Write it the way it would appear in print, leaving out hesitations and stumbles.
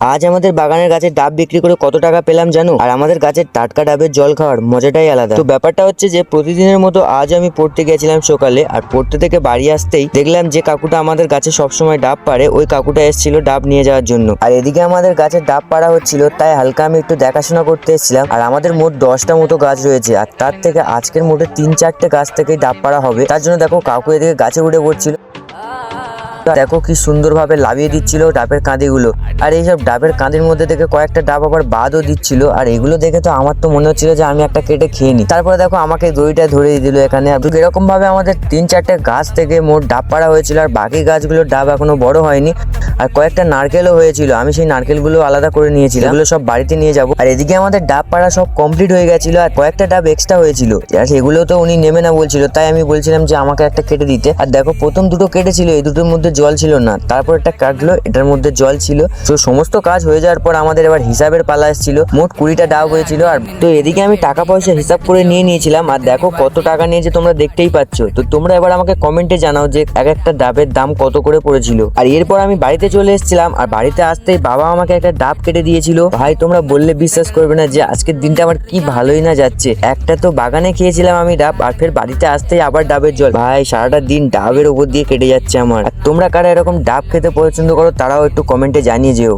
আজ আমাদের বাগানের গাছের ডাব বিক্রি করে কত টাকা পেলাম জানো? আর আমাদের গাছের টাটকা ডাবের জল খাওয়ার মজাটাই আলাদা। তো ব্যাপারটা হচ্ছে যে প্রতিদিনের মতো আজ আমি পড়তে গেছিলাম সকালে, আর পড়তে থেকে বাড়ি আসতেই দেখলাম যে কাকুটা আমাদের গাছে সবসময় ডাব পাড়ে, ওই কাকুটা এসেছিল ডাব নিয়ে যাওয়ার জন্য। আর এদিকে আমাদের গাছের ডাব পাড়া হচ্ছিল, তাই হালকা আমি একটু দেখাশোনা করতে এসেছিলাম। আর আমাদের মোট 10টা মতো গাছ রয়েছে, আর তার থেকে আজকের মোটে 3-4টে গাছ থেকেই ডাব পাড়া হবে। তার জন্য দেখো কাকু এদিকে গাছে উঠে পড়ছিল, দেখো কি সুন্দরভাবে লাভিয়ে দিচ্ছিল ডাবের কাঁদিগুলো। আর এইসব ডাবের কাঁদির মধ্যে থেকে কয়েকটা ডাব আবার বাদও দিচ্ছিল। আর এগুলো দেখে তো আমার তো মনে হচ্ছিল যে আমি একটা কেটে খেয়ে নিই। তারপরে দেখো আমাকে দড়িটা ধরে দিল এখানে। এরকম ভাবে আমাদের 3-4টে গাছ থেকে মোট ডাব পাড়া হয়েছিল, আর বাকি গাছগুলোর ডাব এখনো বড় হয়নি। আর কয়েকটা নারকেলও হয়েছিল, আমি সেই নারকেলগুলো আলাদা করে নিয়েছিলাম, এগুলো সব বাড়িতে নিয়ে যাবো। আর এদিকে আমাদের ডাব পাড়া সব কমপ্লিট হয়ে গেছিল, আর কয়েকটা ডাব এক্সট্রা হয়েছিল, আর সেগুলো তো উনি নেবে না বলছিল, তাই আমি বলছিলাম যে আমাকে একটা কেটে দিতে। আর দেখো প্রথম দুটো কেটেছিল, এই দুটোর মধ্যে জল ছিল না, তারপর একটা কাটলো, এটার মধ্যে জল ছিল। তো সমস্ত কাজ হয়ে যাওয়ার পর আমাদের এবার হিসাবের পালা এসেছিল। মোট 20টা ডাব হয়েছিল। আর তো এদিকে আমি টাকা পয়সা হিসাব করে নিয়ে নিয়েছিলাম, আর দেখো কত টাকা নিয়েছে তোমরা দেখতেই পাচ্ছ। তো তোমরা এবার আমাকে কমেন্টে জানাও যে এক একটা ডাবের দাম কত করে পড়েছিল। আর এরপর আমি বাড়িতে চলে এসেছিলাম, আর বাড়িতে আসতেই বাবা আমাকে একটা ডাব কেটে দিয়েছিল। ভাই তোমরা বললে বিশ্বাস করবে না যে আজকের দিনটা আমার কি ভালোই না যাচ্ছে। একটা তো বাগানে খেয়েছিলাম আমি ডাব, আর ফের বাড়িতে আসতেই আবার ডাবের জল। ভাই সারাটা দিন ডাবের উপর দিয়ে কেটে যাচ্ছে আমার। আর তোমরা কারা এরকম ডাব খেতে পছন্দ করো তারাও একটু কমেন্টে জানিয়ে যেও।